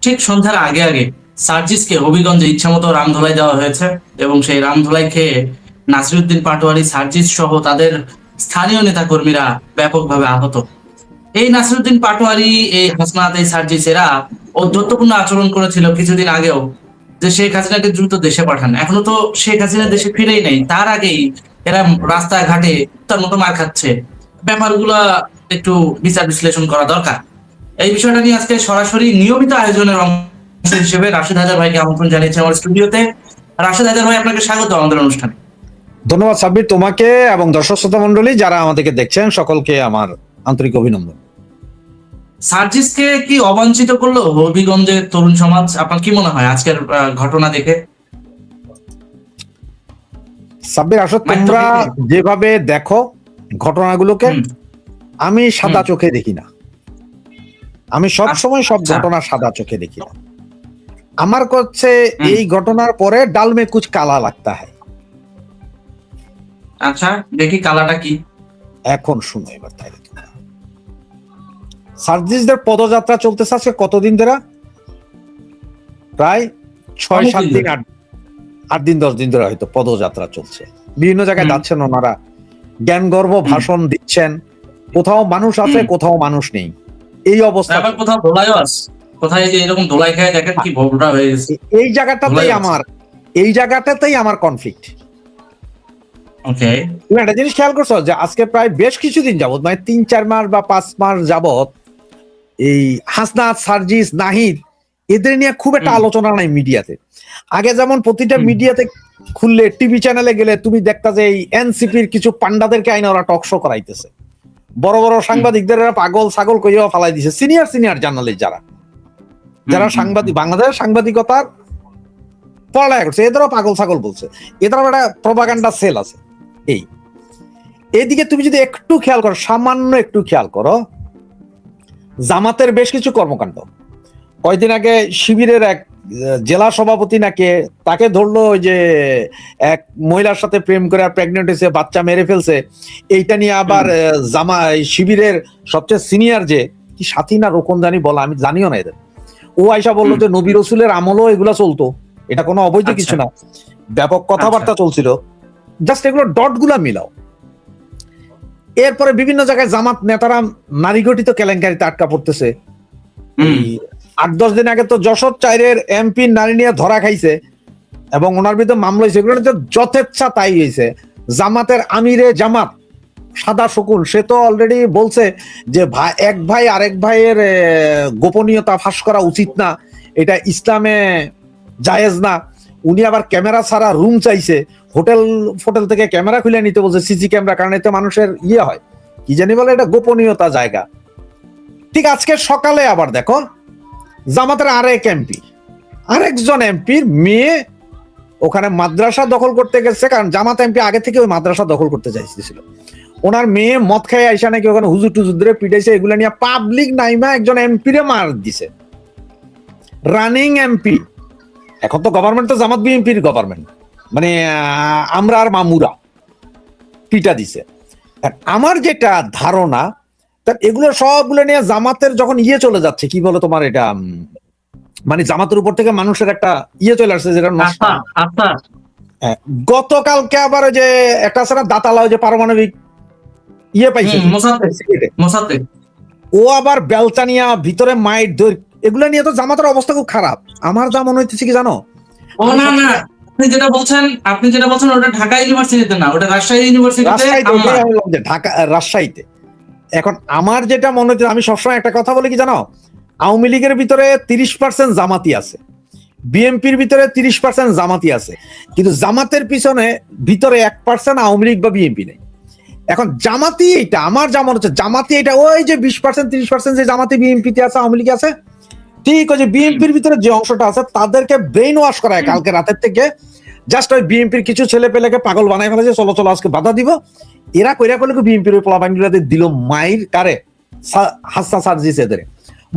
ঠিক সন্ধ্যার আগে আগে সার্জিসকে হবিগঞ্জে ইচ্ছামতো রামধোলাই দেওয়া হয়েছে এবং সেই রামধোলাই খেয়ে নাসিরুদ্দিন পাটোয়ারি, সার্জিস সহ তাদের স্থানীয় নেতাকর্মীরা ব্যাপকভাবে আহত। এই নাসিরুদ্দিন পাটোয়ারি, এই হাসনাত, এই সার্জিস এরা ঔদ্ধত্যপূর্ণ আচরণ করেছিল কিছুদিন আগেও, যে শেখ হাসিনাকে দ্রুত দেশে পাঠান। এখনো তো শেখ হাসিনা দেশে ফিরেই নেই, তার আগেই এরা রাস্তাঘাটে তার মতো মার খাচ্ছে। ব্যাপারগুলা একটু বিচার বিশ্লেষণ করা দরকার। এই বিষয়টা নিয়ে আজকে সরাসরি নিয়মিত আয়োজনের অংশ হিসেবে রাশেদ হায়দার ভাইকে আমন্ত্রণ জানিয়েছি আমার স্টুডিওতে। রাশেদ হায়দার ভাই, আপনাকে স্বাগত আমাদের অনুষ্ঠানে। ধন্যবাদ সাব্বির, তোমাকে এবং দর্শক শ্রোতা মন্ডলী যারা আমাদেরকে দেখছেন সকলকে আমার আন্তরিক অভিনন্দন। সার্জিসকে কি অবাঞ্ছিত করলো হবিগঞ্জের তরুণ সমাজ? আপনার কি মনে হয় আজকের ঘটনা দেখে? সাব্বির, আসলে তোমরা যেভাবে দেখো ঘটনাগুলোকে, আমি সাদা চোখে দেখি না। আমি সবসময় সব ঘটনা সাদা চোখে দেখি না। আমার কাছে এই ঘটনার পরে ডাল মে কুছ কালা লাগতা হয়। আচ্ছা, দেখি কালাটা কি। এখন শুনো এবার তাই। সার্জিসদের পদযাত্রা চলতেছে আজকে কতদিন ধরে? প্রায় 6-7 দিন, 8 দিন 10 দিন ধরে হয়তো পদযাত্রা চলছে। বিভিন্ন জায়গায় যাচ্ছেন ওনারা, জ্ঞানগর্ভ ভাষণ দিচ্ছেন। কোথাও মানুষ আছে, কোথাও মানুষ নেই, এই অবস্থা। আবার কোথাও ধোলাইও আছে, কোথায় যে এরকম ধোলাই খায় দেখেন কি ভোগটা হয়ে গেছে। এই জায়গাটাতেই আমার কনফ্লিক্ট। ওকে, তুমি একটা জিনিস খেয়াল করছো যে আজকে প্রায় বেশ কিছুদিন যাবত, মানে 3-4 মাস বা 5 মাস যাবত এই হাসনাত, সার্জিস, নাহিদ এদের নিয়ে খুব একটা আলোচনা নাই মিডিয়াতে। আগে যেমন প্রতিটা মিডিয়াতে খুললে, টিভি চ্যানেলে গেলে তুমি দেখতা যে এই এনসিপির কিছু পান্ডাদেরকে আইনা ওরা টক শো করাইতেছে, বড় বড় সাংবাদিকদের পাগল ছাগল কইয়া ফালাই দিছে। সিনিয়র জার্নালিস্ট যারা সাংবাদিক, বাংলাদেশের সাংবাদিকতার পড়ালেখা করছে, এদেরও পাগল ছাগল বলছে। এদেরও একটা প্রপাগান্ডা সেল আছে। এইদিকে তুমি যদি একটু খেয়াল করো, সামান্য একটু খেয়াল করো, জামাতের বেশ কিছু কর্মকাণ্ড। কয়েকদিন আগে শিবিরের এক জেলা সভাপতি নাকি তাকে ধরলো, ওই যে এক মহিলার সাথে প্রেম করে প্রেগনেন্ট হয়েছে, বাচ্চা মেরে ফেলছে। এইটা নিয়ে আবার শিবিরের সবচেয়ে সিনিয়র যে কি সাথী না রোকন জানি বলা, আমি জানিও না এদের, ও আইসা বললো যে নবী রসুলের আমলও এগুলা চলতো, এটা কোনো অবৈধ কিছু না। ব্যাপক কথাবার্তা চলছিল। জাস্ট এগুলো ডট গুলা মিলাও। এরপরে বিভিন্ন জায়গায় জামাত নেতারা নারী গঠিত কেলেঙ্কারিতে আটকা পড়তেছে। 8-10 দিন আগে তো যশোর 4-এর এমপি নারী নিয়ে ধরা খাইছে এবং ওনার বিরুদ্ধে মামলা হয়েছে। এগুলো যথেচ্ছা তাই হয়েছে। জামাতের আমিরে জামাত সাদা শকুন, সে তো অলরেডি বলছে যে এক ভাই আরেক ভাইয়ের গোপনীয়তা ফাঁস করা উচিত না, এটা ইসলামে জায়েজ না। উনি আবার ক্যামেরা ছাড়া রুম চাইছে, হোটেল থেকে ক্যামেরা খুলে নিতে বলছে, সিসি ক্যামেরা, কারণ এতে মানুষের হয় কি জানি বলে, এটা গোপনীয়তা জায়গা। ঠিক আজকে সকালে আবার দেখো জামাতের আরেকজন এমপির মেয়ে ওখানে মাদ্রাসা দখল করতে গেছে, কারণ জামাত এমপি আগে থেকে ওই মাদ্রাসা দখল করতে চাইছিল। ওনার মেয়ে মদ খাই আইসা নাকি ওখানে হুজুর টুজুর ধরে পিটাইছে। এগুলো নিয়ে পাবলিক নাইমা একজন এমপিরে মার দিছে, রানিং এমপি। এখন তো গভর্নমেন্ট তো জামাত বিএনপির গভর্নমেন্ট, মানে আমরা আর মামুরা পিটা দিছে। আমার যেটা ধারণা, এগুলো সবগুলো নিয়ে জামাতের যখন চলে যাচ্ছে, কি বলে তোমার এটা, মানে জামাতের উপর থেকে মানুষের একটা চলে আসছে, যেটা গতকালকে আবার যে একটা সারা দাতালা যে পারমাণবিক পাইছে, ও আবার বেলচানিয়া ভিতরে মাইট ধর, এগুলো নিয়ে তো জামাতের অবস্থা খুব খারাপ। আমার যা মনে হইতেছে কি জানো, আপনি যেটা বলছেন ওটা ঢাকা ইউনিভার্সিটিতে না, ওটা রাজশাহী ইউনিভার্সিটিতে, রাজশাহীতে। এখন আমার যেটা মনে হচ্ছে, আমি সবসময় একটা কথা বলি কি জানো, আওয়ামী লীগের ভিতরে 30% জামাতি আছে, বিএনপির ভিতরে 30% জামাতি আছে, কিন্তু জামাতের ভিতরে 1% আওয়ামী লীগ বা বিএনপি নেই। এখন জামাতি এটা আমার যা মনে হচ্ছে, জামাতি এটা ওই যে 20% 30% যে জামাতি বিএনপিতে আছে, আওয়ামী লীগ আছে, ঠিক ওই যে বিএনপির ভিতরে যে অংশটা আছে তাদেরকে ব্রেইন ওয়াশ করায় কালকে রাতের থেকে। জাস্ট ওই বিএনপির কিছু ছেলে পেলেকে পাগল বানাই ফেলেছে, চলো আজকে বাধা দিব। এরা কইরা করলে বিএনপির ওই পোলাপাইনগুলোতে দিল মাইর, কারে, হাসনা সার্জিস এদের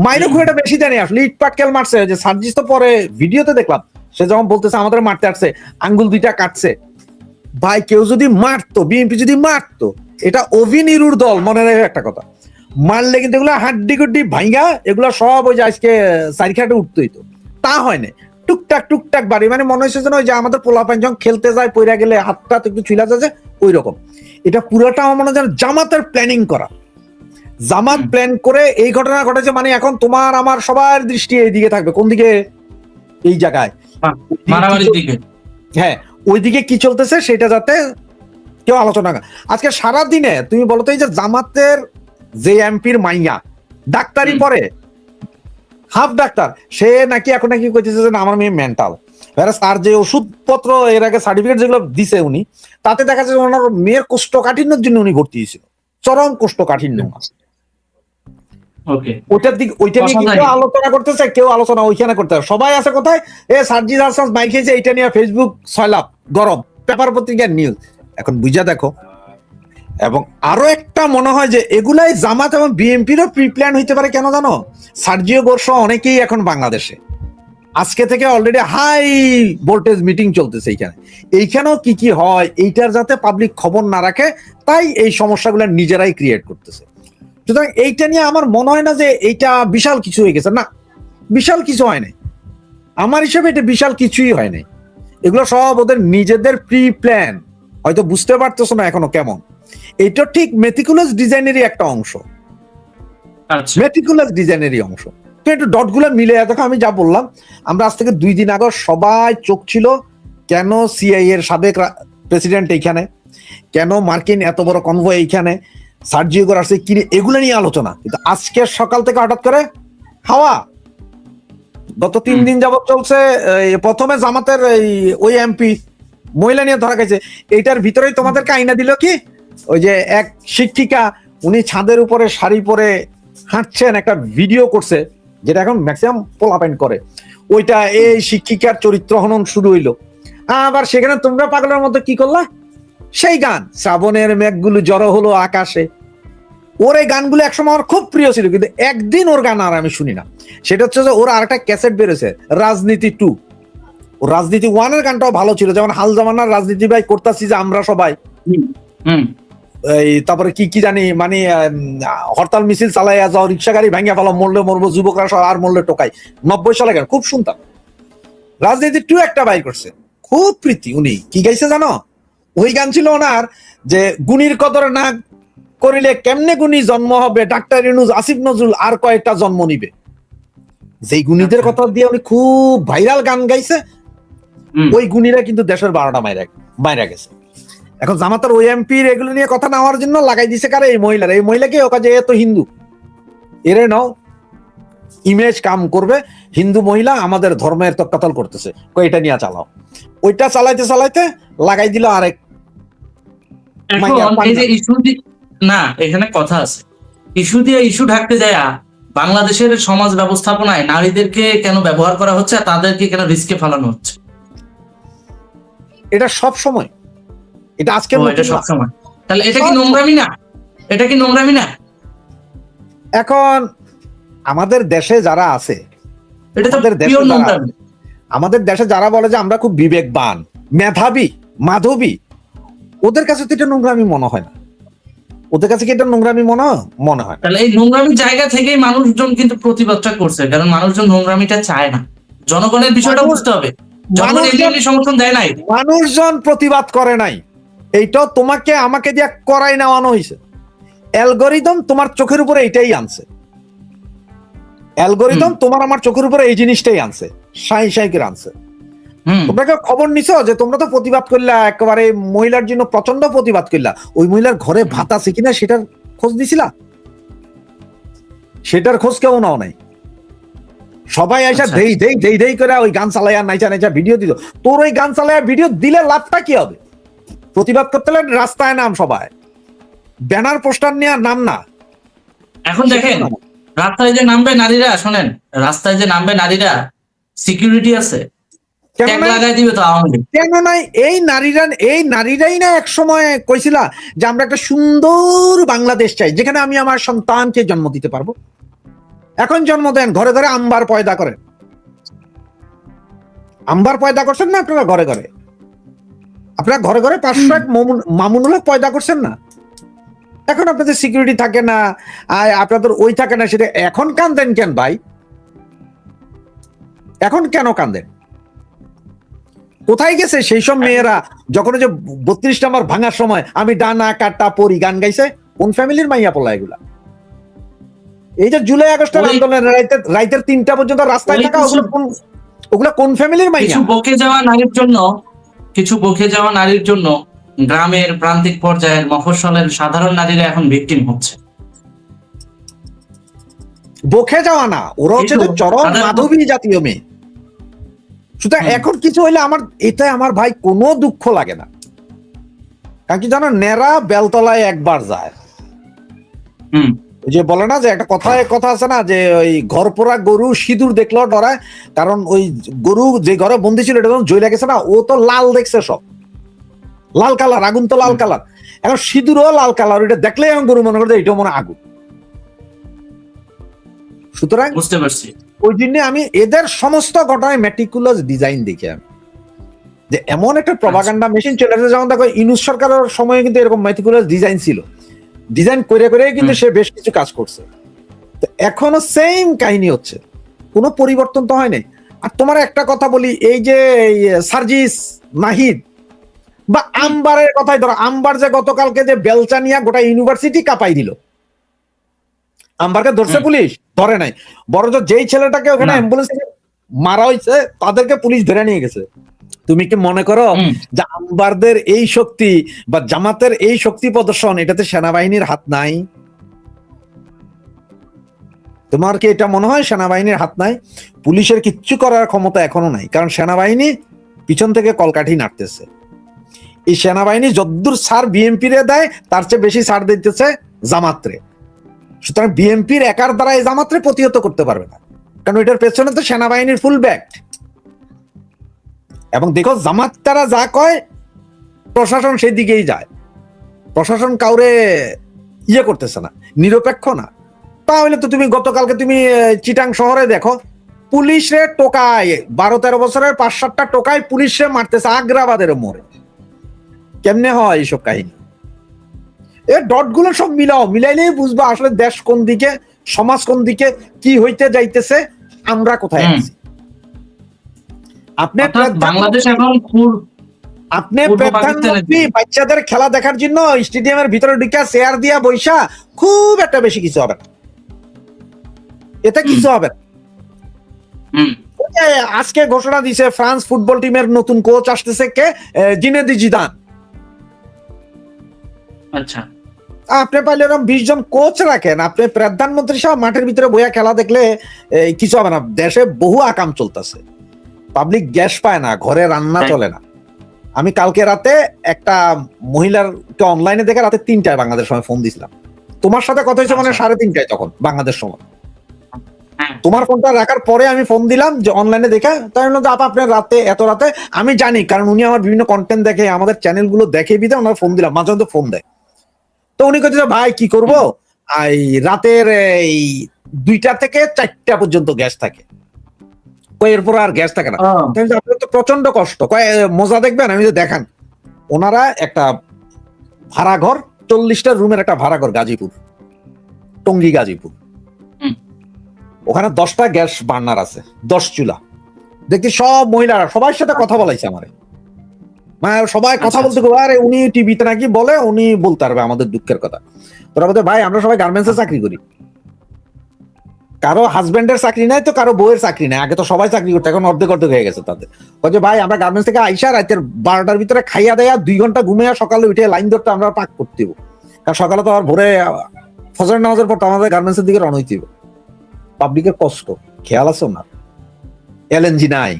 মাইরও খুব একটা বেশি দেয়নি আসলে, ইট পাটকেল মারছে। যে সার্জিস তো পরে ভিডিওতে দেখলাম সে যখন বলতেছে আমাদের মারতে আসছে, আঙ্গুল 2টা কাটছে। ভাই কেউ যদি মারতো, বিএনপি যদি মারতো, এটা অভিনিরুর দল, মনে রাখে একটা কথা, মারলে কিন্তু এগুলো হাড্ডি গুড্ডি ভাইঙ্গা এগুলো সব ওই যে আজকে সারিখাটে উঠতে হইতো, তা হয় না। টুকটাক টুকটাক বাড়ি, মানে মনে হচ্ছে যেন ওই যে আমাদের পোলাপাইন যখন খেলতে যায় পইরা গেলে হাতটা একটু ছুঁলা যাচ্ছে ওই রকম। এটা পুরোটা আমার মনে হয় যেন জামাতের প্ল্যানিং করা, জামাত প্ল্যান করে এই ঘটনা ঘটেছে। মানে এখন তোমার আমার সবার দৃষ্টি এইদিকে থাকবে, কোন দিকে? এই জায়গায় মারামারির দিকে। হ্যাঁ, ওইদিকে কি চলতেছে সেটা যাতে কেউ আলোচনা করে। আজকে সারা দিনে তুমি বলতো এই যে জামাতের যে এমপির মাইয়া ডাক্তারি পড়ে, হাফ ডাক্তার, সে নাকি এখন নাকি কইতেছে যে না, আমার মেয়ে মেন্টাল। আর যে ওষুধপত্র এর আগে সার্টিফিকেট যেগুলো দিছে উনি, তাতে দেখা যাচ্ছে ওনার মেয়ের কোষ্ঠকাঠিন্যের জন্য উনি ভর্তি হয়েছিল, চরম কোষ্ঠকাঠিন্য। ওকে, ওইটার দিকে ওইটা নিয়ে কেউ আলোচনা করতেছে, কেউ আলোচনা ওইখানে করতে হবে। সবাই আছে কোথায়? সার্জিস আহসান মাইক খেয়েছে, এইটা নিয়ে ফেসবুক সয়লাভ গরম, পেপার পত্রিকার নিউজ। এখন বুঝা দেখো। এবং আরো একটা মনে হয় যে এগুলাই জামাত এবং বিএনপিরও প্রি প্ল্যান হইতে পারে। কেন জানো? সার্জিও বর্ষ অনেকেই এখন বাংলাদেশে, আজকে থেকে অলরেডি হাই ভোল্টেজ মিটিং চলতেছে এইখানেও কি কি হয় এইটার যাতে পাবলিক খবর না রাখে, তাই এই সমস্যাগুলো নিজেরাই ক্রিয়েট করতেছে। সুতরাং এইটা নিয়ে আমার মনে হয় না যে এইটা বিশাল কিছু হয়ে গেছে, না বিশাল কিছু হয় নাই। আমার হিসেবে এটা বিশাল কিছুই হয় নাই, এগুলো সব ওদের নিজেদের প্রি প্ল্যান। হয়তো বুঝতে পারতেছো না এখনো কেমন। এটা ঠিক মেটিকুলাস ডিজাইনেরই একটা অংশ, মেটিকুলাস ডিজাইনেরই অংশ। তো একটু ডট গুলো মিলে, দেখো আমি যা বললাম, আমরা আজ থেকে 2 দিন আগে সবাই চোখ ছিল কেন সিআই এর সাবেক প্রেসিডেন্ট এইখানে, কেন মার্কিন এত বড় কনভয় এইখানে, সার্জিও আসছে কি, এগুলো নিয়ে আলোচনা। কিন্তু আজকে সকাল থেকে হঠাৎ করে হাওয়া। গত 3 দিন যাবত চলছে। প্রথমে জামাতের ওই এমপি মহিলা নিয়ে ধরা গেছে, এইটার ভিতরেই তোমাদেরকে আইনা দিল কি, ওই যে এক শিক্ষিকা উনি ছাদের উপরে শাড়ি পরে হাঁটছেন, একটা ভিডিও করছে, যেটা এখন ম্যাক্সিমাম পোলাপাইন করে। ওইটা এই শিক্ষিকার চরিত্র হনন শুরু হইলো। আবার সেখানে তোমরা পাগলের মধ্যে কি করলা, সেই গান শ্রাবণের মেঘগুলো জড়ো হলো আকাশে। ওর এই গানগুলো একসময় আমার খুব প্রিয় ছিল, কিন্তু একদিন ওর গান আর আমি শুনি না। সেটা হচ্ছে যে ওর আরেকটা ক্যাসেট বেরোছে, রাজনীতি 2। ও রাজনীতি 1 এর গানটাও ভালো ছিল, যেমন হাল জামানার রাজনীতি ভাই করতেছি যে আমরা সবাই। এই তারপরে কি কি জানি, মানে হরতাল মিছিল চালাইয়া যাও, রিক্সা গাড়ি ভাঙিয়া ফেলো, মরলে মরবো, যুবকরা সব আর মরলে টোকাই। 90 সালে গান খুব শুনতাম। রাজনীতি 2 একটা বাইর করছে, খুব প্রীতি। উনি কি গাইছে জানো? ওই গান ছিল ওনার যে গুণীর কদর না করিলে কেমনে গুণী জন্ম হবে, ডাক্তার ইউনূস, আসিফ নজরুল আর কয়েকটা জন্ম নিবে। যেই গুণীদের কথা দিয়ে উনি খুব ভাইরাল গান গাইছে, ওই গুণীরা কিন্তু দেশের 12টা মাইরা গেছে। এখন জামাতের ওই এমপির এগুলো নিয়ে কথা না হওয়ার জন্য লাগাই দিছে কারে, এই মহিলারা। এই মহিলাকে ওকা যে এত হিন্দু, এরে নাও ইমেজ কাম করবে, হিন্দু মহিলা আমাদের ধর্মের তক্কাতল করতেছে, এটা নিয়ে চালাও। ওইটা চালাইতে চালাইতে লাগাই দিল আরেক। না, এখানে কথা আছে, ইস্যু দিয়ে ইস্যু ঢাকতে যায়। বাংলাদেশের সমাজ ব্যবস্থাপনায় নারীদেরকে কেন ব্যবহার করা হচ্ছে, তাদেরকে কেন রিস্কে ফেলানো হচ্ছে? এটা সব সময়, এটা আজকে এটা সব সময়। তাহলে এটা কি নোংরামি না? এটা কি নোংরামি না? এখন আমাদের দেশে যারা আছে, আমাদের দেশে যারা বলে যে আমরা খুব বিবেকবান, মেধাবী, মাধবী, ওদের কাছে তো এটা নোংরামি মনে হয় না। ওদের কাছে কি এটা নোংরামি মনে হয়? তাহলে এই নোংরামির জায়গা থেকেই মানুষজন কিন্তু প্রতিবাদটা করছে, কারণ মানুষজন নোংরামিটা চায় না। জনগণের বিষয়টা বুঝতে হবে, জনগণ এমনি সমর্থন দেয় নাই। মানুষজন প্রতিবাদ করে নাই, এইটা তোমাকে আমাকে দিয়ে করাই নেওয়ানো হয়েছে। অ্যালগরিদম তোমার চোখের উপরে এইটাই আনছে, অ্যালগরিদম তোমার আমার চোখের উপরে এই জিনিসটাই আনছে, সাই সাই করে আনছে। তোমরা কেউ খবর নিছো যে তোমরা তো প্রতিবাদ করলা, একেবারে মহিলার জন্য প্রচন্ড প্রতিবাদ করলা, ওই মহিলার ঘরে ভাত আছে কিনা সেটার খোঁজ দিছিলা? সেটার খোঁজ কেউ নাও নাই। সবাই আইসা দেই দেই দেই দেই করে ওই গান চালাইয়া নাইচা নাইচা ভিডিও দিল। তোর ওই গান চালাইয়া ভিডিও দিলে লাভটা কি হবে? প্রতিবাদ করতে হলে রাস্তায় নাম, সবাই ব্যানার পোস্টার নিয়ে নাম না। এখন দেখেন রাস্তায় যে নামবে নারীরা, শোনেন, রাস্তায় যে নামবে নারীরা, সিকিউরিটি আছে, কেন নাই? এই নারীরাই না এক সময় কইছিলা যে আমরা একটা সুন্দর বাংলাদেশ চাই, যেখানে আমি আমার সন্তানকে জন্ম দিতে পারবো। এখন জন্ম দেন, ঘরে ঘরে আম্বার পয়দা করেন। আম্বার পয়দা করছেন না আপনারা? ঘরে ঘরে আপনারা ঘরে ঘরে 501 মামুনুল হক পয়দা করছেন না? এখন আপনাদের সিকিউরিটি থাকে না, আর আপনাদের ওই থাকে না, সেটা এখন কান্দেন কেন ভাই? এখন কেন কান্দেন? কোথায় গেছে সেই সব মেয়েরা যখন ওই যে 32 নাম্বার ভাঙার সময় আমি ডানা কাটা পরি গান গাইছে? কোন ফ্যামিলির মাইয়া পোলা এগুলা? এই যে জুলাই আগস্টের আন্দোলনের রাইতের 3টা পর্যন্ত রাস্তায় থাকা, ওগুলা কোন ফ্যামিলির মাইয়া? কিছু বকে যাওয়া নারীর জন্য গ্রামের প্রান্তিক পর্যায়ের মফস্বলের সাধারণ নারীরা এখন ভিকটিম হচ্ছে। বকে যাওয়া না, ওরা হচ্ছে যে চরম মাধবী জাতীয় মেয়ে। সুতরাং এখন কিছু হইলে আমার ভাই কোনো দুঃখ লাগে না, কারণ কি জানো, নেড়া বেলতলায় একবার যায়। যে বলে না যে একটা কথা আছে না, যে ওই ঘর পোড়া গরু সিঁদুর দেখলেও ডরায়, কারণ ওই গরু যে ঘরে বন্দি ছিল এটা যখন জ্বলে গেছে না, ও তো লাল দেখছে, সব লাল কালার, আগুন তো লাল কালার, এখন সিঁদুরও লাল কালার, এটা দেখলেই এখন গরু মনে করে এটাও মনে আগুন। সুতরাং বুঝতে পারছি, ওই জন্য আমি এদের সমস্ত ঘটনায় মেটিকুলাস ডিজাইন দেখি আমি, যে এমন একটা প্রপাগান্ডা মেশিন চলে আসছে। যেমন দেখো ইউনূস সরকারের সময় কিন্তু এরকম মেটিকুলাস ডিজাইন ছিল, ডিজাইন করে করে কিন্তু সে বেশ কিছু কাজ করছে। তো এখনো সেম কাহিনী হচ্ছে, কোনো পরিবর্তন তো হয় নাই। আর তোমার একটা কথা বলি, এই যে সার্জিস নাহিদ বা আম্বারের কথাই ধরো, আম্বার যে গতকালকে যে বেলচা নিয়ে গোটা ইউনিভার্সিটি কাঁপাই দিল, আম্বারকে ধরছে পুলিশ? ধরে নাই, বরঞ্চ যেই ছেলেটাকে ওখানে অ্যাম্বুলেন্সে মারা হয়েছে তাদেরকে পুলিশ ধরে নিয়ে গেছে। তুমি কি মনে করো যে আম্বারদের এই শক্তি বা জামাতের এই শক্তি প্রদর্শন, এটাতে সেনাবাহিনীর হাত নাই? তোমার কি এটা মনে হয় সেনাবাহিনীর হাত নাই? পুলিশের কিচ্ছু করার ক্ষমতা এখনো নাই, কারণ সেনাবাহিনী পিছন থেকে কলকাঠি নাড়তেছে। এই সেনাবাহিনী যদ্দূর ছাড় বিএনপি রে দেয়, তার চেয়ে বেশি ছাড় দিতেছে জামাতরে। সুতরাং বিএনপির একার দ্বারা এই জামাতরে প্রতিহত করতে পারবে না, কারণ এটার পেছনে তো সেনাবাহিনীর ফুল ব্যাক। এবং দেখো জামাত তারা যা কয়, প্রশাসন সেই দিকেই যায়। প্রশাসন কাউরে করতেছে না, নিরপেক্ষ না। তাহলে তো তুমি গতকালকে তুমি চিটাং শহরে দেখো, পুলিশে টোকায় 12-13 বছরের 5-7টা টোকায় পুলিশে মারতেছে আগ্রাবাদের মোড়ে। কেমনে হয় এইসব কাহিনী? এ ডট গুলো সব মিলাইলেই বুঝবা আসলে দেশ কোন দিকে, সমাজ কোন দিকে, কি হইতে যাইতেছে, আমরা কোথায় আছি। আপনি প্রধানমন্ত্রী বাচ্চাদের খেলা দেখার জন্য স্টেডিয়ামের ভিতরে ঢুকে চেয়ার দিয়া বৈশা, খুব একটা বেশি কিছু হবে না, এতে কিছু হবে না। আজকে ঘোষণা দিছে ফ্রান্স ফুটবল টিমের নতুন কোচ আসতেছে, কে? Zinedine Zidane. আচ্ছা, আপনি পাইলে এরকম 20 জন কোচ রাখেন, আপনি প্রধানমন্ত্রী সহ মাঠের ভিতরে বইয়া খেলা দেখলে কিছু হবে না। দেশে বহু আকাম চলতেছে, পাবলিক গ্যাস পায় না, ঘরে রান্না চলে না। আমি কালকে রাতে একটা মহিলার অনলাইনে দেখে রাতে 3টায় বাংলাদেশ সময় ফোন দিছিলাম, তোমার সাথে কথা হয়েছে মানে 3:30টায় তখন বাংলাদেশ সময়। তোমার ফোনটা রাখার পরে আমি ফোন দিলাম যে অনলাইনে দেখে, তাই বললাম আপা আপনার রাতে এত রাতে, আমি জানি কারণ উনি আমার বিভিন্ন কন্টেন্ট দেখে, আমাদের চ্যানেল গুলো দেখে, বিধে ওনার ফোন দিলাম, মাঝে মধ্যে ফোন দেয়। তো উনি কইতেছে ভাই কি করবো, এই রাতের এই 2টা থেকে 4টা পর্যন্ত গ্যাস থাকে, এরপর আর গ্যাস থাকে না। আপনার তো প্রচন্ড কষ্ট, মজা দেখবেন, আমি যে দেখান, ওনারা একটা ভাড়া ঘর, 40টা রুমের একটা ভাড়া ঘর, গাজীপুর, টঙ্গী গাজীপুর, ওখানে 10টা গ্যাস বার্নার আছে, 10 চুলা। দেখছি সব মহিলারা সবার সাথে কথা বলাইছে আমারে, মানে সবাই কথা বলতে, আরে উনি টিভিতে নাকি বলে, উনি বলতে পারবে আমাদের দুঃখের কথা। তোরা বলতে ভাই আমরা সবাই গার্মেন্টসে চাকরি করি, কারো হাজবেন্ডের চাকরি নাই তো কারো বউয়ের চাকরি নাই, আগে তো সবাই চাকরি করতো, এখন অর্ধেক অর্ধেক হয়ে গেছে তাদের। বলছে ভাই আমরা গার্মেন্টস থেকে আইসা রাতের 12টার ভিতরে খাইয়া দেয়া 2 ঘন্টা ঘুমিয়ে সকালে উঠে লাইন ধরতে আমরা পাক করতে হবো, কারণ সকালে তো আর ভোরে ফজর নামাজের পর তো আমাদের গার্মেন্টসের দিকে রওনা হইতে হবে। পাবলিকের কষ্ট খেয়াল আছে না? এলএনজি নাই,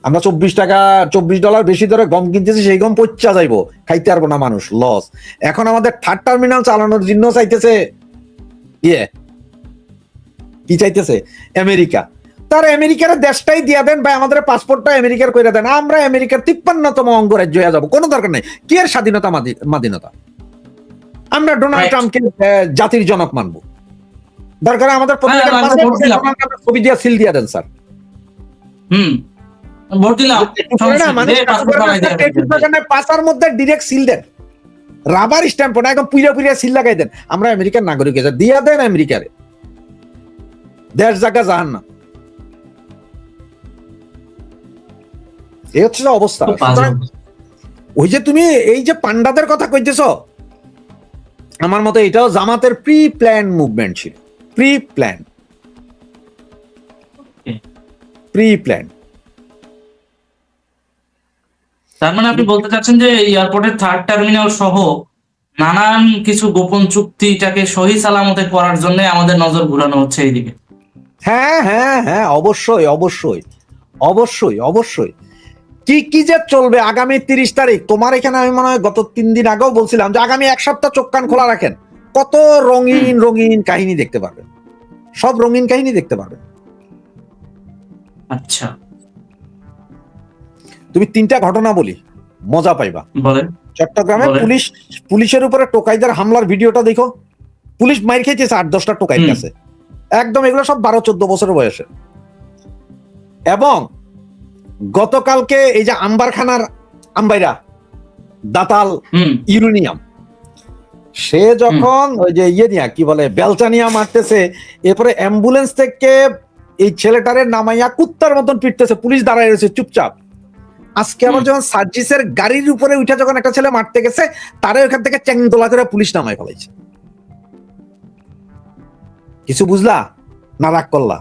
আমরা $24 বেশি ধরে গম কিনতেছি, সেই গম পচা যাইবো, খাইতে পারবো না মানুষ, লস। এখন আমাদের 3rd টার্মিনাল চালানোর জন্য চাইতেছে কি চাইতেছে আমেরিকা। তার আমেরিকার দেশটাই দিয়া দেন ভাই, আমাদের পাসপোর্টটা আমেরিকার করে দেন, আমরা আমেরিকার 53তম অঙ্গরাজ্য হয়ে যাবো, কোনো দরকার নেই। কি এর স্বাধীনতা স্বাধীনতা? আমরা ডোনাল্ড ট্রাম্পকে জাতির জনক মানবো, দরকার আমাদের ছবি দিয়া সিল দিয়া দেন স্যার। পাঁচার মধ্যে ডিরেক্ট সিল দেন, রাবার স্ট্যাম্প না, একদম পুইরা পুইরা সিল লাগাই দেন, আমরা আমেরিকার নাগরিক হয়েছে, দিয়া দেন আমেরিকারে, দেশ জায়গা জাহান্নাম। এই হচ্ছে যে অবস্থা। খুব বাজে সুতরাং অবস্থা। ওই যে তুমি এই যে পান্ডাদের কথা কইতেছ, আমার মতে এটাও জামাতের প্রি প্ল্যান মুভমেন্ট ছিল, প্রি প্ল্যান, প্রি প্ল্যান। তার মানে আপনি বলতে চাচ্ছেন যে এয়ারপোর্টের থার্ড টার্মিনাল সহ নানান কিছু গোপন চুক্তিটাকে সহি সালামতে করার জন্য আমাদের নজর ঘুরানো হচ্ছে এইদিকে। হ্যাঁ হ্যাঁ হ্যাঁ, অবশ্যই অবশ্যই অবশ্যই অবশ্যই। কি কি যে চলবে আগামী 30 তারিখ, তোমার এখানে আমি মনে হয় গত 3 দিন আগেও বলছিলাম যে আগামী এক সপ্তাহ চোখ কান খোলা রাখেন, কত রঙিন রঙিন কাহিনী দেখতে পারবেন, সব রঙিন কাহিনী দেখতে পারবেন। আচ্ছা, তুমি 3টা ঘটনা বলি, মজা পাইবা। বলেন। চট্টগ্রামে বলেন। পুলিশের উপরে টোকাইদের হামলার ভিডিওটা দেখো, পুলিশ মাইর খেয়েছে 8-10টা টোকাইর কাছে, একদম এগুলো সব 12-14 বছরের বয়সে। এবং গতকালকে এই যে আম্বারখানার আম্বাইরা দাতাল ইউরেনিয়াম, সে যখন ওই যে ইয়ে নিয়া কি বলে বেলচা নিয়া মারতেছে, এরপরে অ্যাম্বুলেন্স থেকে এই ছেলেটারে নামাইয়া কুত্তার মতন পিটতেছে, পুলিশ দাঁড়ায় রয়েছে চুপচাপ। আজকে আবার যখন সার্জিসের গাড়ির উপরে উঠে যখন একটা ছেলে মারতে গেছে, তারে ওখান থেকে চ্যাংদোলা করে পুলিশ নামাই ফেলাইছে। কিছু বুঝলা না রাগ করলা?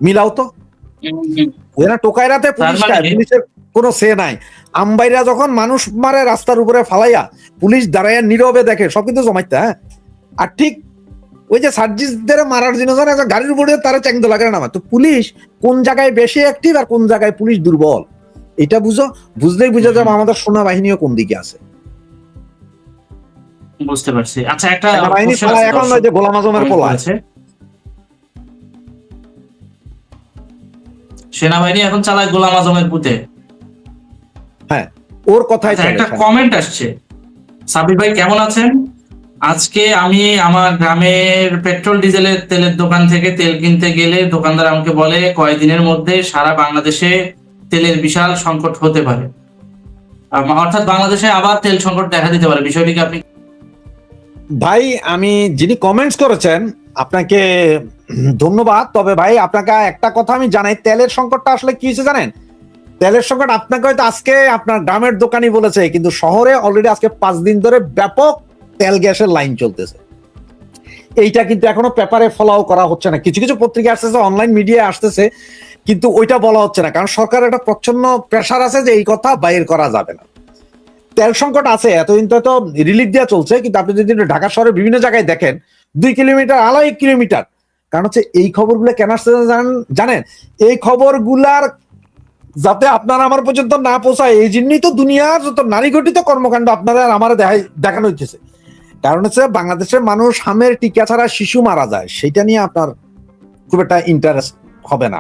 মিলাও তো। ওরা টোকাইরাতে পুলিশ তার মানে- পুলিশের কোনো সে নাই। আম্বাইরা যখন মানুষ মারে রাস্তার উপরে ফালাইয়া, পুলিশ দাঁড়াইয়া নীরবে দেখে, সব কিন্তু জমাইতে। হ্যাঁ, আর ঠিক ওই যে সার্জিসদের মারার জন্য গাড়ির উপরে তারা চ্যাংদোলা করে নামায়। তো পুলিশ কোন জায়গায় বেশি অ্যাক্টিভ আর কোন জায়গায় পুলিশ দুর্বল, এটা বুঝো, বুঝলেই বুঝা যাবে আমাদের সেনা বাহিনীও কোন দিকে আছে। বুঝতে পারছি। আচ্ছা, একটা সেনাবাহিনী question চালায় আছে, এখন ওই যে গোলাম আজমের comment পোলা। করেছে। সেনাবাহিনী এখন চালায় গোলাম আজমের পুতে। হ্যাঁ, ওর কথাই আচ্ছা, চলে। একটা কমেন্ট আসছে। সাবির ভাই কেমন আছেন? আজকে আমি আমার গ্রামের পেট্রোল ডিজেলের তেলের দোকান থেকে তেল কিনতে গেলে দোকানদার আমাকে বলে কয়েকদিনের মধ্যে সারা বাংলাদেশে তেলের বিশাল সংকট হতে পারে। অর্থাৎ বাংলাদেশে আবার তেল সংকট দেখা দিতে পারে। বিষয়টিকে আপনি ভাই, আমি যিনি কমেন্টস করেছেন আপনাকে ধন্যবাদ। তবে ভাই আপনাকে একটা কথা আমি জানাই, তেলের সংকটটা আসলে কি হয়েছে জানেন? তেলের সংকট আপনাকে হয়তো আজকে আপনার গ্রামের দোকানই বলেছে, কিন্তু শহরে অলরেডি আজকে 5 দিন ধরে ব্যাপক তেল গ্যাসের লাইন চলতেছে। এইটা কিন্তু এখনো পেপারে ফলাও করা হচ্ছে না, কিছু কিছু পত্রিকা আসতেছে, অনলাইন মিডিয়া আসতেছে, কিন্তু ওইটা বলা হচ্ছে না, কারণ সরকার একটা প্রচ্ছন্ন প্রেশার আছে যে এই কথা বাইর করা যাবে না। তেল সংকট আছে, এতদিন তো রিলিফ দেওয়া চলছে, কিন্তু আপনি যদি ঢাকা শহরের বিভিন্ন জায়গায় দেখেন 2 কিলোমিটার 1.5 কিলোমিটার, কারণ হচ্ছে এই খবরগুলো কেন আসছে জানেন? এই খবরগুলার যাতে আপনারা আমার পর্যন্ত না পৌঁছায়, এই জন্যই তো দুনিয়ার যত নারী ঘটিত কর্মকাণ্ড আপনারা আমার দেখানো হইতেছে। কারণ হচ্ছে বাংলাদেশের মানুষ হামের টিকা ছাড়া শিশু মারা যায়, সেটা নিয়ে আপনার খুব একটা ইন্টারেস্ট হবে না।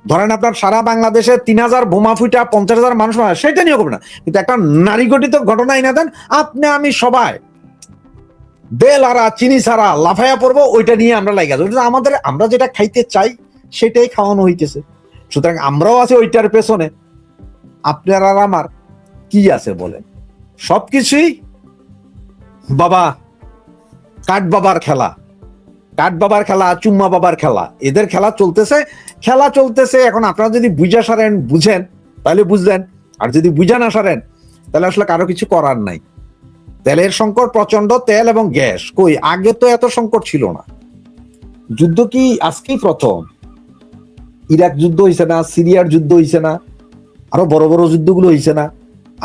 ধরেন আপনার সারা বাংলাদেশে 3000 বোমা ফুটা 50,000 মানুষ মারা, সেটা নিয়ে হবে না, কিন্তু একটা নারী ঘটিত ঘটনা এনে দেন, আপনি আমি সবাই বেল আরা চিনি ছাড়া লাফাইয়া পড়বো, ওইটা নিয়ে আমরা লাগা যাবো। আমাদের আমরা যেটা খাইতে চাই সেটাই খাওয়ানো হইতেছে, সুতরাং আমরাও আছি ওইটার পেছনে। আপনার আর আমার কি আছে বলেন? সবকিছুই বাবা কাঠ বাবার খেলা, কাঠ বাবার খেলা, চুম্মা বাবার খেলা, এদের খেলা চলতেছে। এখন আপনারা যদি বুঝা সারেন বুঝেন তাহলে বুঝলেন, আর যদি বুঝা না সারেন তাহলে আসলে কারো কিছু করার নাই। তেলের সংকট প্রচন্ড, তেল এবং গ্যাস, কই আগে তো এত সংকট ছিল না। যুদ্ধ কি আজকেই প্রথম? ইরাক যুদ্ধ হইছে না, সিরিয়ার যুদ্ধ হইছে না, আরো বড় বড় যুদ্ধগুলো হইছে না,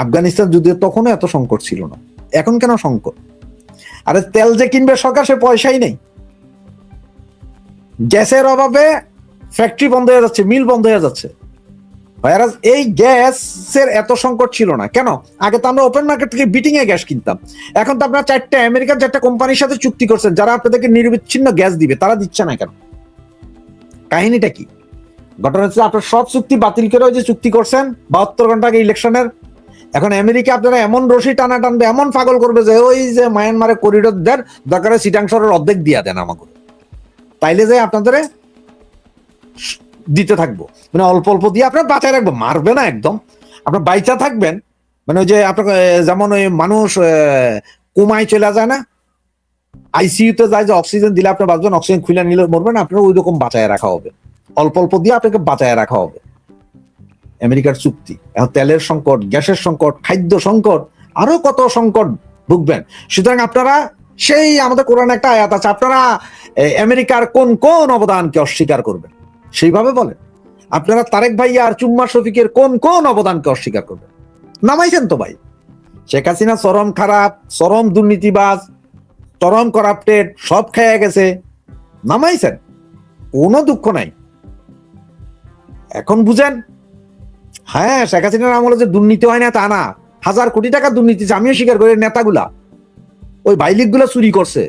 আফগানিস্তান যুদ্ধে তখনও এত সংকট ছিল না, এখন কেন সংকট? আরে তেল যে কিনবে সরকার, সে পয়সাই নেই। গ্যাসের অভাবে ফ্যাক্টরি বন্ধ হয়ে যাচ্ছে, মিল বন্ধ হয়ে যাচ্ছে। এই গ্যাসের এত সংকট ছিল না কেন? আগে তো আমরা ওপেন মার্কেট থেকে বিটিং এ গ্যাস কিনতাম, এখন তো আপনার আমেরিকার 4টা কোম্পানির সাথে চুক্তি করছেন যারা আপনাদেরকে নিরবিচ্ছিন্ন গ্যাস দিবে, তারা দিচ্ছে না কেন? কাহিনীটা কি? ঘটনা হচ্ছে আপনার সব চুক্তি বাতিল করে ওই যে চুক্তি করছেন 72 ঘন্টা আগে ইলেকশনের, এখন আমেরিকা আপনারা এমন রশি টানা টানবে, এমন পাগল করবে যে ওই যে মায়ানমারে করিডোর দেন, দরকারে চিটাংশরের অর্ধেক দিয়া দেন আমাকে, তাইলে যে আপনাদের দিতে থাকবো, মানে অল্প অল্প দিয়ে আপনার বাঁচায় রাখবো, মারবে না একদম, আপনার বাইচা থাকবেন, মানে ওই যে আপনার যেমন ওই মানুষ কোমায় চলে যায় না, আইসিইউতে যায়, যে অক্সিজেন দিলে আপনি বাঁচবেন, অক্সিজেন খুলে নিলে মরবেন, আপনার ওই রকম বাঁচায় রাখা হবে, অল্প অল্প দিয়ে আপনাকে বাঁচায় রাখা হবে। আমেরিকার চুক্তি। এখন তেলের সংকট, গ্যাসের সংকট, খাদ্য সংকট, আরো কত সংকট ভুগবেন। সুতরাং আপনারা সেই আমাদের কোরআন একটা আয়াত আছে, আপনারা আমেরিকার কোন কোন অবদানকে অস্বীকার করবেন সেইভাবে বলেন। আপনারা তারেক ভাইয়া আর চুম্মা শফিকের কোন কোন অবদানকে অস্বীকার করবেন? নামাইছেন তো ভাই। শেখ হাসিনা চরম খারাপ, চরম দুর্নীতিবাজ, চরম করাপ্টেড, সব খেয়ে গেছে, নামাইছেন, কোনো দুঃখ নাই। এখন বুঝেন, হ্যাঁ শেখ হাসিনার আমলে যে দুর্নীতি হয় না তা না, 1000 কোটি টাকা দুর্নীতি, আমিও স্বীকার করি, নেতাগুলা ওই বাইলিক গুলা চুরি করছে,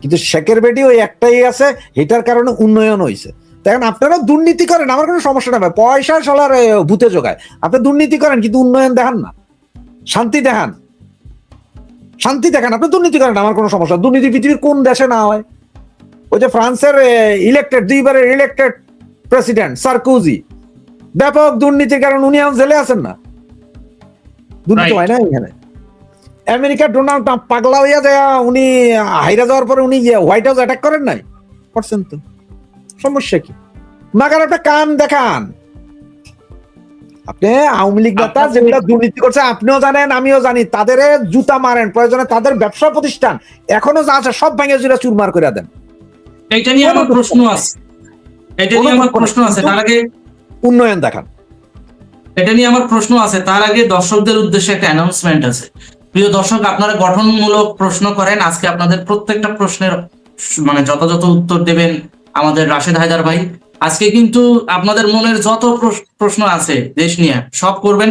কিন্তু শেখের বেটি ওই একটাই আছে, এটার কারণে উন্নয়ন হয়েছে। দেখেন আপনারা দুর্নীতি করেন, আমার কোনো সমস্যা না ভাই, পয়সা সলার ভূতে যোগায়, আপনি দুর্নীতি করেন কিন্তু উন্নয়ন দেখান না, শান্তি দেখান, শান্তি দেখান, আপনি দুর্নীতি করেন, আমার কোনো সমস্যা। দুর্নীতি পৃথিবীর কোন দেশে না হয়? ওই যে ফ্রান্সের ইলেক্টেড, 2বারের ইলেক্টেড প্রেসিডেন্ট সার্কোজি, ব্যাপক দুর্নীতির কারণ উনি এখন জেলে আছেন না, দুর্নীতি হয় না এখানে। আমেরিকার ডোনাল্ড ট্রাম্প পাগলা হইয়া যায়, উনি হাইরা যাওয়ার পরে উনি হোয়াইট হাউস অ্যাটাক করেন নাই, করছেন তো, সমস্যা কি? মাগার একটা কান দেখান। আপনি আওয়ামী লীগ নেতা যেগুলা দুর্নীতি করছে আপনিও জানেন, আমিও জানি, তাদের জুতা মারেন, প্রয়োজনে তাদের ব্যবসা প্রতিষ্ঠান এখনো যা আছে সব ভেঙে চুরা চুরমার করে দেন। এটা নিয়ে আমার প্রশ্ন আছে, এটা নিয়ে আমার প্রশ্ন আছে, তার আগে উন্নয়ন দেখান। এটা নিয়ে আমার প্রশ্ন আছে, তার আগে দর্শকদের উদ্দেশ্যে একটা অ্যানাউন্সমেন্ট আছে। প্রিয় দর্শক, আপনারা গঠনমূলক প্রশ্ন করেন, আজকে আপনাদের প্রত্যেকটা প্রশ্নের মানে যথাযথ উত্তর দেবেন আমাদের রাশেদ হায়দার ভাই। আজকে কিন্তু আপনাদের মনের যত প্রশ্ন আছে দেশ নিয়ে সব করবেন,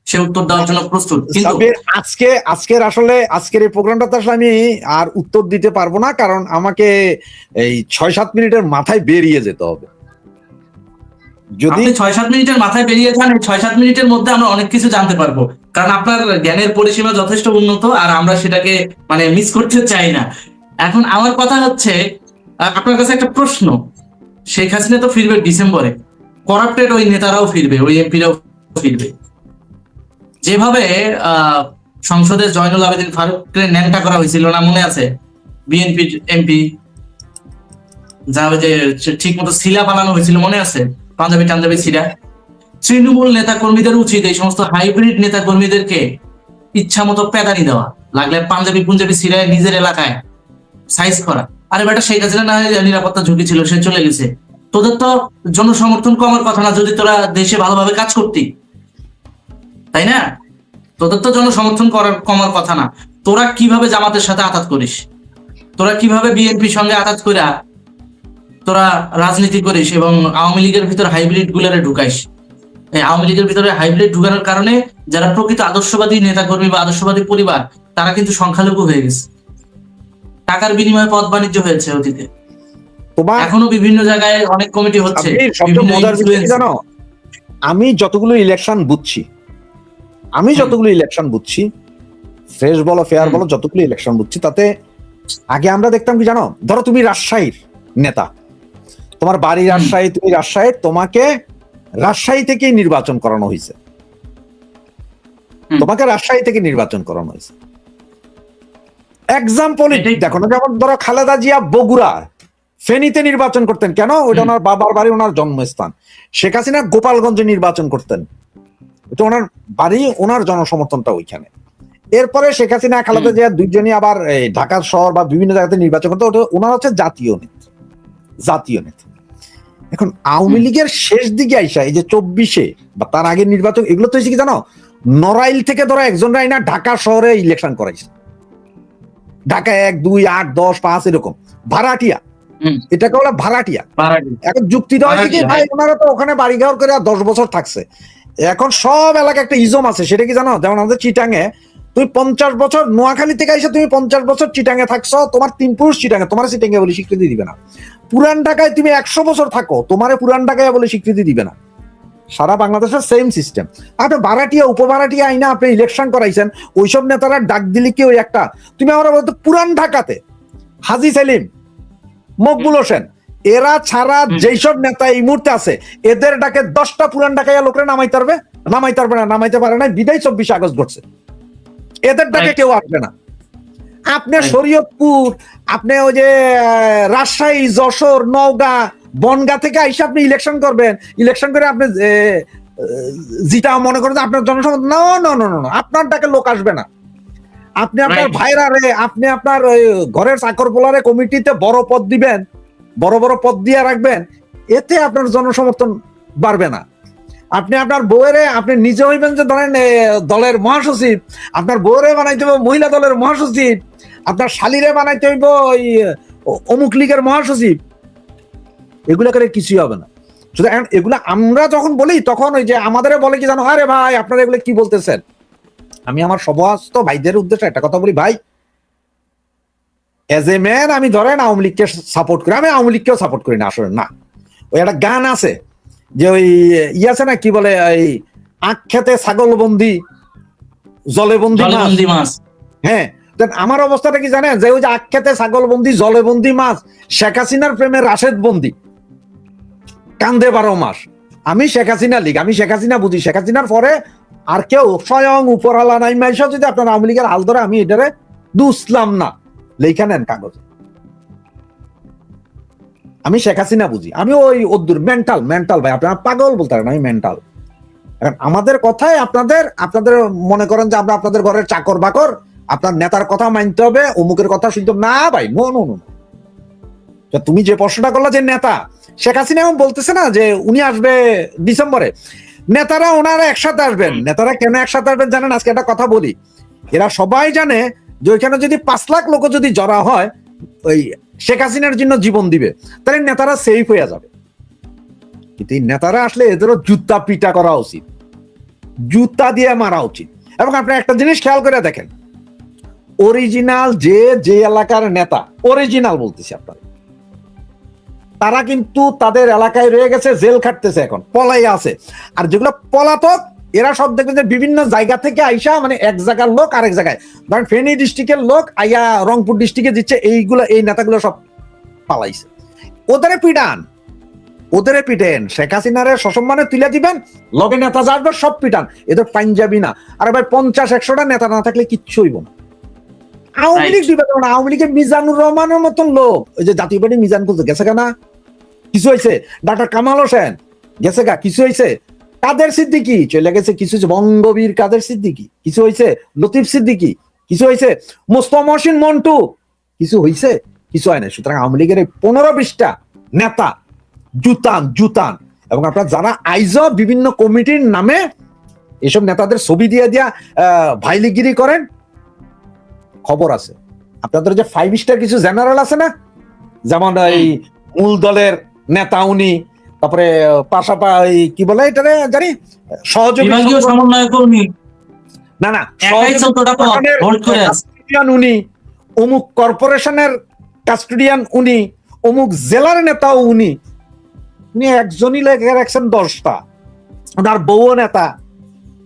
সে উত্তর দেওয়ার জন্য প্রস্তুত। কিন্তু আজকের এই প্রোগ্রামটাতে আসলে আমি আর উত্তর দিতে পারবো না, কারণ আমাকে এই 6-7 মিনিটের মাথায় বেরিয়ে যেতে হবে। যদি 6-7 মিনিটের মাথায় বেরিয়ে যান, 6-7 মিনিটের মধ্যে আমরা অনেক কিছু জানতে পারবো, কারণ আপনার জ্ঞানের পরিসীমা যথেষ্ট উন্নত, আর আমরা সেটাকে মানে মিস করতে চাই না। এখন আমার কথা হচ্ছে, আপনার কাছে একটা প্রশ্ন, শেখ হাসিনা তো ফিরবে ডিসেম্বরে, করাপ্টেড ওই নেতারাও ফিরবে, ওই এমপিরাও ফিরবে। যেভাবে সংসদে জয়নুল আবেদিন ফারুককে ন্যাংটা করা হয়েছিল না, মনে আছে? বিএনপি এমপি যা যে ঠিক মতো সিলা বানানো হয়েছিল, মনে আছে? পাঞ্জাবি টাঞ্জাবি সিরা। তৃণমূল নেতা কর্মীদের উচিত এই সমস্ত হাইব্রিড নেতা কর্মীদেরকে ইচ্ছা মতো প্যাদানি দেওয়া, লাগলে পাঞ্জাবি পুঞ্জাবি সিরায় নিজের এলাকায় সাইজ করা। আরে বেটা, শেখ হাসিনা না নিরাপত্তা ঝুঁকি ছিল, সে চলে গেছে, তোদের তো জনসমর্থন কমার কথা না যদি তোরা দেশে ভালোভাবে কাজ করতি, তাই না? তোদের তো জনসমর্থন কমার কথা না। তোরা কিভাবে জামাতের সাথে আঘাত করিস, তোরা কিভাবে বিএনপির সঙ্গে আঘাত করিয়া তোরা রাজনীতি করিস এবং আওয়ামী লীগের ভিতরে হাইব্রিড গুলারে ঢুকাইস। এই আওয়ামী লীগের ভিতরে হাইব্রিড ঢুকানোর কারণে যারা প্রকৃত আদর্শবাদী নেতাকর্মী বা আদর্শবাদী পরিবার, তারা কিন্তু সংখ্যালঘু হয়ে গেছে। টাকার বিনিময়ে পদ বাণিজ্য হয়েছে অতীতে, এখনো বিভিন্ন জায়গায় অনেক কমিটি হচ্ছে। আমি যতগুলো ইলেকশন বুঝছি, ফ্রেশ বলো ফেয়ার বলো, যতগুলো ইলেকশন বুঝছি, তাতে আগে আমরা দেখতাম কি জানো, ধরো তুমি রাজশাহীর নেতা, তোমার বাড়ি রাজশাহী, তুমি রাজশাহী, তোমাকে রাজশাহী থেকেই নির্বাচন করানো হয়েছে, এক্সাম্পল দেখো না, যেমন ধরো খালেদা জিয়া বগুড়া ফেনীতে নির্বাচন করতেন, কেন? ওটা ওনার বাবার বাড়ি, ওনার জন্মস্থান। শেখ হাসিনা গোপালগঞ্জে নির্বাচন করতেন, এটা ওনার বাড়ি, ওনার জনসমর্থনটা ওইখানে। এরপরে শেখ হাসিনা খালেদা জিয়া দুইজনই আবার ঢাকা শহর বা বিভিন্ন জায়গাতে নির্বাচন করতে, ওটা ওনার হচ্ছে জাতীয় নেতা। এখন আওয়ামী লীগের শেষ দিকে আইসা এই যে 24-এ বা তার আগের নির্বাচন, এগুলো তো হয়েছে কি জানো, নড়াইল থেকে ধরো একজন রাইনা ঢাকা শহরে ইলেকশন করাইছে, ঢাকা 1, 2, 8, 10, 5 এরকম, ভাড়াটিয়া, এটাকে বলে ভাড়াটিয়া। এখন যুক্তি দেওয়া হয় কি, ভাই ওনারা তো ওখানে বাড়ি ঘর করে 10 বছর থাকছে, এখন সব এলাকা একটা ইজম আছে, সেটা কি জানো? যেমন আমাদের চিটাঙে তুমি 50 বছর, নোয়াখালী থেকে এসে তুমি 50 বছর চিটাঙে থাকছো, তোমার 3 পুরুষ চিটাঙে, তোমার চিটাঙে বলে স্বীকৃতি দিবে না। পুরান ঢাকায় তুমি 100 বছর থাকো, তোমারে পুরান ঢাকায় বলে স্বীকৃতি দিবে না। সারা বাংলাদেশের সেম সিস্টেম। আপনি ভাড়াটিয়া উপভাড়াটিয়া আইনা আপনি ইলেকশন করাইছেন, ওইসব নেতারা ডাক দিলে কি ওই একটা, তুমি আমরা বলতো পুরান ঢাকাতে হাজী সেলিম, মকবুল হোসেন, এরা ছাড়া যেসব নেতা এই মুহূর্তে আছে এদের ডাকে 10টা পুরান ঢাকাইয়া লোকরে নামাইতে পারবে না, নামাইতে পারে না, বিদায় 24 আগস্ট ঘটছে। এদের ডাকে কেউ আসবে না। আপনি শরীয়তপুর, আপনি ওই যে রাজশাহী, যশোর, নওগাঁ, বনগাঁ থেকে আইসা আপনি ইলেকশন করবেন, ইলেকশন করে আপনি যেটা মনে করেন আপনার জনসমর্থন, না, আপনার ডাকে লোক আসবে না। আপনি আপনার ভাইরা রে, আপনি আপনার ঘরের চাকর পোলারে কমিটিতে বড় পদ দিবেন, বড় বড় পদ দিয়ে রাখবেন, এতে আপনার জনসমর্থন বাড়বে না। আপনি আপনার বউয়েরে, আপনি নিজে হইবেন যে ধরেন দলের মহাসচিব, আপনার বউরে বানাইতে হইব মহিলা দলের মহাসচিব, আপনার শালিরে বানাইতে হইব ওই অমুক লীগের মহাসচিব, এগুলা করে কিছুই হবে না। শুধু এগুলা আমরা যখন বলি তখন ওই যে আমাদের বলে কি জানো, আরে ভাই আপনারা এগুলো কি বলতেছেন। আমি আমার সমস্ত ভাইদের উদ্দেশ্যে একটা কথা বলি, ভাই এজ এ ম্যান আমি ধরেন আওয়ামী লীগকে সাপোর্ট করি, আমি আওয়ামী লীগকেও সাপোর্ট করি না আসলে না। ওই একটা গান আছে যে ওই আছে না, কি বলে, এই আখ খেতে ছাগল বন্দি, জলে বন্দি মাছ। হ্যাঁ, আমার অবস্থাটা কি জানেন, যে ওই যে আখ খেতে ছাগল বন্দি, জলে বন্দি মাছ, শেখ হাসিনার প্রেমে রাশেদ বন্দি, কান্দে 12 মাস। আমি শেখ হাসিনা লীগ, আমি শেখ হাসিনা বুঝি। শেখ হাসিনার পরে আর কেউ স্বয়ং উপরওয়ালা নাই মাইসা যদি আপনার আওয়ামী লীগের হাল ধরে, আমি এটারে দুসলাম না, লেখা নেন কাগজে। আমি শেখ হাসিনা বুঝি, আমি ওই অদ্দুর মেন্টাল ভাই, আপনারা পাগল বলতে পারেন, আমি মেন্টাল। এখন আমাদের কথায় আপনাদের মনে করেন যে আমরা আপনাদের ঘরের চাকর বাকর, আপনার নেতার কথা মানতে হবে, অমুকের কথা শুনতে না ভাই, নো। তুমি যে প্রশ্নটা করলা যে নেতা শেখ হাসিনা এখন বলতেছে না যে উনি আসবে ডিসেম্বরে, নেতারা ওনারা একসাথে আসবেন। নেতারা কেন একসাথে আসবেন জানেন? আজকে একটা কথা বলি, এরা সবাই জানে যে ওইখানে যদি 5 লাখ লোক যদি জড়া হয়, ওই শেখ হাসিনার জন্য জীবন দিবে, তাহলে নেতারা সেফ হয়ে যাবে। কিন্তু এই নেতারা আসলে এদেরও জুতা পিটা করা উচিত, জুতা দিয়ে মারা উচিত। এবং আপনি একটা জিনিস খেয়াল করে দেখেন, অরিজিনাল যে এলাকার নেতা, অরিজিনাল বলতেছি আপনার, তারা কিন্তু তাদের এলাকায় রয়ে গেছে, জেল খাটতেছে, এখন পলাই আছে। আর যেগুলো পলাতক, এরা সব দেখবেন যে বিভিন্ন জায়গা থেকে আইসা, মানে এক জায়গার লোক আরেক জায়গায়, ধরেন ফেনী ডিস্ট্রিক্টের লোক আইয়া রংপুর ডিস্ট্রিক্টে দিচ্ছে, এই নেতাগুলো সব পালাইছে। ওদের পিটেন, শেখ হাসিনারে সসম্মানে তুলে দিবেন, লগে নেতা যাবে সব পিটান, এদের পাঞ্জাবি না। আর ভাই 50-100টা নেতা না থাকলে কিচ্ছু হইব না। আওয়ামী লীগ দিবে না, আওয়ামী লীগের মিজানুর রহমানের মতন লোক, ওই যে জাতীয় পার্টি মিজান করতে গেছে কেনা, কিছু হয়েছে? ডাক্তার কামাল হোসেন গেছে গা, কিছু হয়েছে? কাদের সিদ্দিকি চলে গেছে, কিছু হয়েছে? বঙ্গবীর কাদের সিদ্দিকি কিছু হয়েছে? লতিফ সিদ্দিকি কিছু হয়েছে? মোস্তফা মহসিন মন্টু কিছু হয়েছে? কিছু হয় না। সুতরাং আওয়ামী লীগের এই 15-20টা নেতা জুতান। এবং আপনারা যারা আইজ বিভিন্ন কমিটির নামে এসব নেতাদের ছবি দিয়ে দিয়া ভাইলিগিরি করেন, খবর আছে আপনাদের যে 5 স্টার কিছু জেনারেল আছে না, যেমন এই মূল দলের নেতা উনি, তারপরে পাশাপাশি কি বলে এটারে জানি, সহযোগী উনি, অমুক কর্পোরেশনের কাস্টোডিয়ান উনি, অমুক জেলার নেতাও উনি একজনই লেগে রাখছেন 10টা। ওনার বউ নেতা,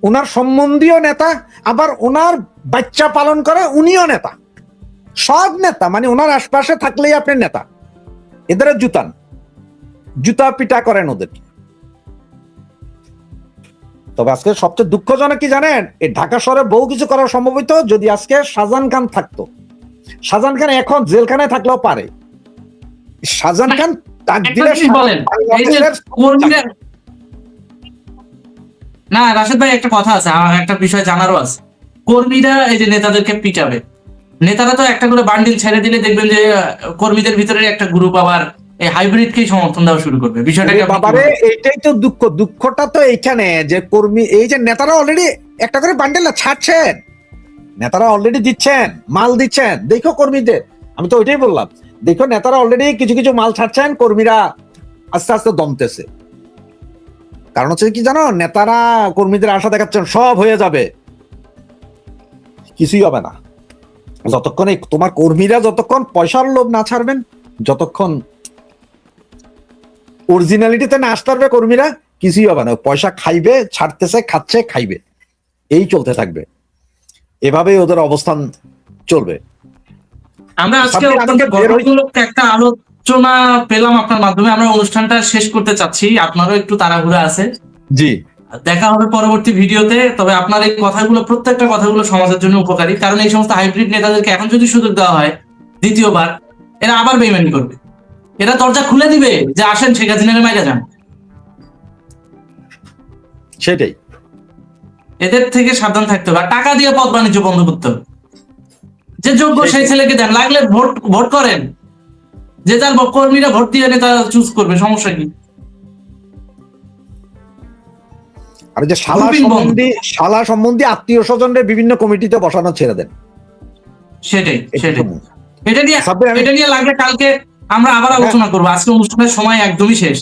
ওনার সম্বন্ধীয় নেতা, আবার ওনার বাচ্চা পালন করে উনিও নেতা, সব নেতা, মানে ওনার আশপাশে থাকলেই আপনি নেতা। এদের জুতা পিটা করেন ওদের। তবে আজকে সবচেয়ে দুঃখজনক কি জানেন, এই ঢাকা শহরে বহু কিছু করা সম্ভব হইতো যদি আজকে শাহজাহান খান থাকতো। শাহজাহান খান এখন জেলখানায় থাকলেও পারে। শাহজাহান খান না, রাশেদ ভাই একটা কথা আছে, আমার একটা বিষয় জানারও আছে। কর্মীরা এই যে নেতাদেরকে পিটাবে, নেতারা তো একটা করে বান্ডিল ছেড়ে দিলে দেখবেন যে কর্মীদের ভিতরে একটা গ্রুপ আবার এই হাইব্রিডকেই সমর্থন দেওয়া শুরু করবে। বিষয়টাকে বাবারে, এইটাই তো দুঃখটা তো এইখানে, যে কর্মী, এই যে নেতারা অলরেডি একটা করে বান্ডিল ছাড়ছেন, নেতারা অলরেডি দিচ্ছেন, মাল দিচ্ছেন। দেখো কর্মীদের, আমি তো ওইটাই বললাম, দেখো নেতারা অলরেডি কিছু মাল ছাড়ছেন, কর্মীরা আস্তে আস্তে দমতেছে। কারণ হচ্ছে কি জানো, নেতারা কর্মীদের আশা দেখাচ্ছেন সব হয়ে যাবে, কিছুই হবে না। যতক্ষণ তোমার কর্মীরা যতক্ষণ পয়সার লোভ না ছাড়বেন, যতক্ষণ অরিজিনালিটিতে না আসতে পারবে কর্মীরা, কিছুই হবে না। পয়সা খাইবে, ছাড়তেছে, খাচ্ছে, খাইবে, এই চলতে থাকবে, এভাবেই ওদের অবস্থান চলবে। আমরা আজকে একটা সূচনা পেলাম আপনার মাধ্যমে। আমরা অনুষ্ঠানটা শেষ করতে চাচ্ছি, আপনারও একটু তাড়াহুড়া আছে। জি, দেখা হবে পরবর্তী ভিডিওতে। তবে আপনার এই কথাগুলো, প্রত্যেকটা কথাগুলো সমাজের জন্য উপকারী, কারণ এই সমস্ত হাইব্রিড নেতাদেরকে এখন যদি সুযোগ দেওয়া হয় দ্বিতীয়বার, এরা আবার বেইমানি করবে। এরা দরজা খুলে দিবে যে আসেন শেখ হাসিনাকে মাইরা যান। সেটাই। এদের থেকে সাবধান থাকতে হবে। আর টাকা দিয়ে পথ বাণিজ্য বন্ধ করতে হবে। যে যোগ্য সেই ছেলেকে দেন, লাগলে ভোট করেন, যে তার কর্মীরা ভোট দিয়ে নেতা চুজ করবে, সমস্যা কি? আর যে শালা সম্বন্ধী আত্মীয় স্বজনদের বিভিন্ন কমিটিতে বসানো ছেড়ে দেন। সেটাই। সাব্বির, এটা নিয়ে লাগলে কালকে আমরা আবার আলোচনা করবো। আজকে অনুষ্ঠানের সময় একদমই শেষ।